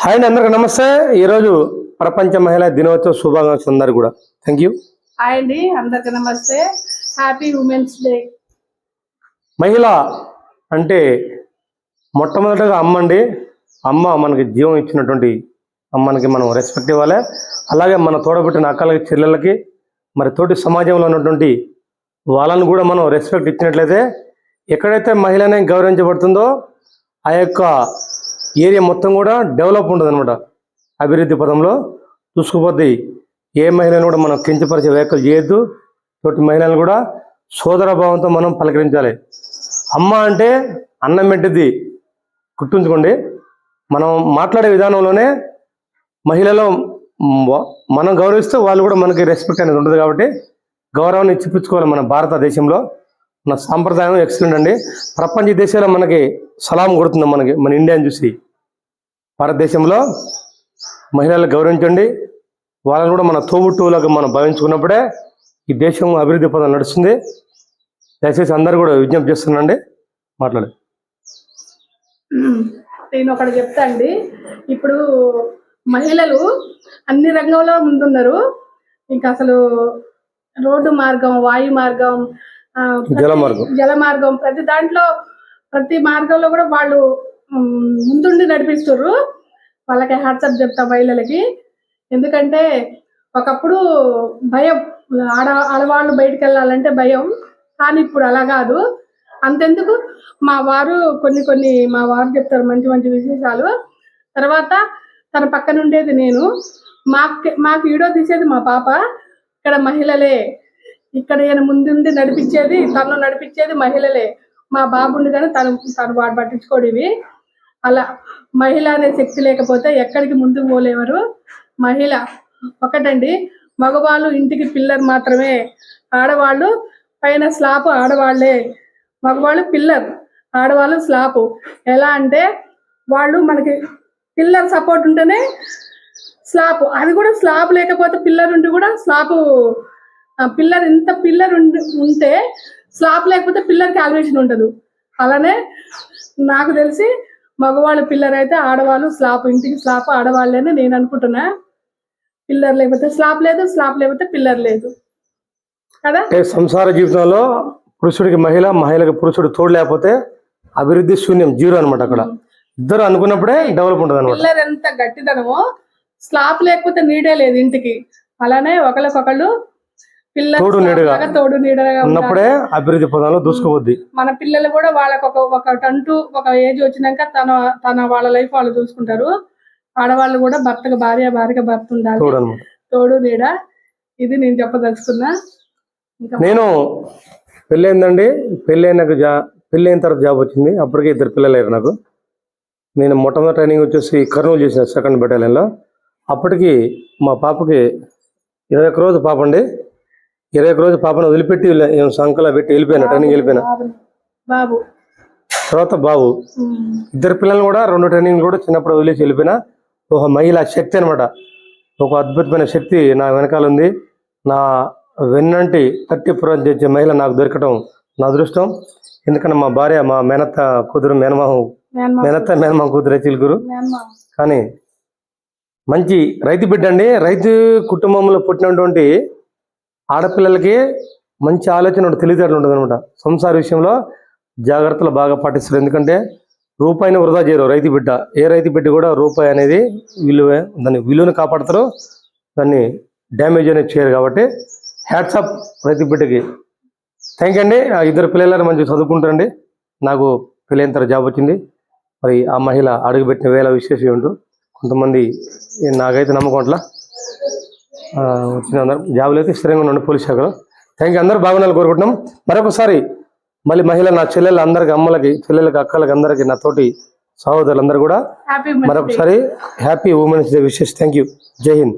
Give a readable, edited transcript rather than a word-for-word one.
Hi అండి, అందరికీ నమస్తే. ఈరోజు ప్రపంచ మహిళా దినోత్సవ శుభాకాంక్షలు అందరు కూడా. Thank you. హాయ్ అండి, అందరికీ నమస్తే. Happy women's day. మహిళ అంటే మొట్టమొదటిగా అమ్మ అండి. అమ్మ మనకి జీవం ఇచ్చినటువంటి అమ్మకి మనం రెస్పెక్ట్ ఇవ్వాలి. అలాగే మన తోడబుట్టిన అక్కలకి, చెల్లెళ్ళకి, మరి తోటి సమాజంలో ఉన్నటువంటి వాళ్ళని కూడా మనం రెస్పెక్ట్ ఇచ్చినట్లయితే ఎక్కడైతే మహిళనే గౌరవించబడుతుందో ఆ యొక్క ఏరియా మొత్తం కూడా డెవలప్ ఉంటుంది అనమాట. అభివృద్ధి పదంలో చూసుకుపోద్ది. ఏ మహిళను కూడా మనం కించపరిచే వ్యాఖ్యలు చేయొద్దు. తోటి మహిళలను కూడా సోదరభావంతో మనం పలకరించాలి. అమ్మ అంటే అన్నం పెట్టిద్ది, గుర్తుంచుకోండి. మనం మాట్లాడే విధానంలోనే మహిళలో మనం గౌరవిస్తే వాళ్ళు కూడా మనకి రెస్పెక్ట్ అనేది ఉంటుంది. కాబట్టి గౌరవాన్ని ఇచ్చిపుచ్చుకోవాలి. మన భారతదేశంలో మన సాంప్రదాయం ఎక్సలెంట్ అండి. ప్రపంచ దేశాల్లో మనకి సలాం కొడుతుంది. మన ఇండియాని చూసి భారతదేశంలో మహిళలు గౌరవించండి. వాళ్ళని కూడా మన తోబుట్టువులకు మనం భావించుకున్నప్పుడే ఈ దేశం అభివృద్ధి పదం నడుస్తుంది. దయచేసి అందరూ కూడా విజ్ఞప్తి చేస్తున్నాండి. మాట్లాడే నేను ఒకటి చెప్తా అండి. ఇప్పుడు మహిళలు అన్ని రంగంలో ముందున్నారు. ఇంకా అసలు రోడ్డు మార్గం, వాయు మార్గం, జల మార్గం, ప్రతి మార్గంలో కూడా వాళ్ళు ముందుండి నడిపిస్తుర్రు. వాళ్ళకి హ్యాట్సప్ చెప్తా మహిళలకి. ఎందుకంటే ఒకప్పుడు భయం, ఆడవాళ్ళు బయటకు వెళ్ళాలంటే భయం. కానీ ఇప్పుడు అలా కాదు. అంతెందుకు, మా వారు చెప్తారు మంచి మంచి విశేషాలు. తర్వాత తన పక్కన ఉండేది నేను, మాకు వీడియో తీసేది మా పాప. ఇక్కడ మహిళలే, ఇక్కడ ఈయన ముందుండి తను నడిపించేది మహిళలే. మా బాబుండి కానీ తను వాడు పట్టించుకోడివి. అలా మహిళ అనే శక్తి లేకపోతే ఎక్కడికి ముందుకు పోలేవారు. మహిళ ఒకటండి. మగవాళ్ళు ఇంటికి పిల్లర్ మాత్రమే, ఆడవాళ్ళు పైన స్లాబ్. ఆడవాళ్లే, మగవాళ్ళు పిల్లర్, ఆడవాళ్ళు స్లాబ్. ఎలా అంటే వాళ్ళు మనకి పిల్లర్ సపోర్ట్ ఉంటేనే స్లాబ్. అది కూడా స్లాబ్ లేకపోతే పిల్లర్ ఉండి కూడా స్లాబ్, పిల్లర్ ఉంటే స్లాబ్ లేకపోతే పిల్లర్ క్యాల్కులేషన్ ఉండదు. అలానే నాకు తెలిసి మగవాళ్ళు పిల్లర్ అయితే ఆడవాళ్ళు స్లాబ్. ఇంటికి స్లాబ్ ఆడవాళ్ళని నేను అనుకుంటున్నా. పిల్లర్ లేకపోతే స్లాబ్ లేదు, స్లాబ్ లేకపోతే పిల్లర్ లేదు కదా. సంసార జీవితంలో పురుషుడికి మహిళ, మహిళకి పురుషుడు తోడు లేకపోతే అభివృద్ధి శూన్యం, జీరో అనమాట. అక్కడ ఇద్దరు అనుకున్నప్పుడే డెవలప్ ఉంటుంది అనమాట. పిల్లర్ ఎంత గట్టిదనమో స్లాబ్ లేకపోతే నీడే లేదు ఇంటికి. అలానే ఒకళ్ళకొకళ్ళు తోడు నీడగా ఉన్నప్పుడే అభివృద్ధి పదంలో దూసుకోవద్ది. మన పిల్లలు కూడా వాళ్ళకి ఒక ఏజ్ వచ్చినాక తన వాళ్ళ లైఫ్ వాళ్ళు చూసుకుంటారు. ఆడవాళ్ళు కూడా భార్యగా భర్త ఉండాలి, తోడు నీడ. ఇది నేను చెప్పదలుచుకున్నా. నేను పెళ్ళైందండి. పెళ్ళైన తర్వాత జాబ్ వచ్చింది. అప్పటికే 2 పిల్లలు అయ్యారు నాకు. నేను మొట్టమొదటి ట్రైనింగ్ వచ్చేసి కర్నూలు చేసిన 2nd బెటాలియన్లో. అప్పటికి మా పాపకి 21 రోజు పాప అండి. 21 రోజు పాపను వదిలిపెట్టి సంకలో పెట్టి వెళ్ళిపోయినా, ట్రైనింగ్ వెళ్ళిపోయినా. తర్వాత బాబు, 2 పిల్లలు కూడా 2 ట్రైనింగ్ కూడా చిన్నప్పుడు వదిలేసి వెళ్ళిపోయినా. ఒక మహిళా శక్తి అనమాట. ఒక అద్భుతమైన శక్తి నా వెనకాల ఉంది. నా వెన్నంటి 30 చేసే మహిళ నాకు దొరకటం నా అదృష్టం. ఎందుకంటే మా భార్య, మా మేనత్త కూతురు, మేనమామ కూతురు చిలుగురు. కానీ మంచి రైతు బిడ్డ అండి. రైతు కుటుంబంలో పుట్టినటువంటి ఆడపిల్లలకి మంచి ఆలోచన, తెలివితేటలు ఉంటుంది అనమాట. సంసార విషయంలో జాగ్రత్తలు బాగా పాటిస్తారు. ఎందుకంటే రూపాయిని వృధా చేయరు రైతు బిడ్డ. ఏ రైతు బిడ్డ కూడా రూపాయి అనేది దాని విలువను కాపాడతారు, దాన్ని డ్యామేజ్ అనేది చేయరు. కాబట్టి హ్యాట్సాప్ రైతు బిడ్డకి. థ్యాంక్ యూ అండి. ఆ 2 పిల్లలు మంచిగా చదువుకుంటారండి. నాకు పెళ్ళైన తర్వాత జాబ్ వచ్చింది. మరి ఆ మహిళ అడుగుపెట్టిన వేళ విశేషం ఏంటో కొంతమంది, నాకైతే నమ్మకం అట్లా వచ్చిన అందరూ జాబులు అయితే స్థిరంగా ఉండండి పోలీస్ శాఖలో. Thank you. అందరూ బాగుండాలని కోరుకుంటున్నాం. మరొకసారి మళ్ళీ మహిళ, నా చెల్లెళ్ళు అందరికి, అమ్మలకి, చెల్లెళ్ళకి, అక్కలకి, అందరికి, నా తోటి సహోదరులందరూ కూడా మరొకసారి happy women's day wishes. Thank you. జై హింద్.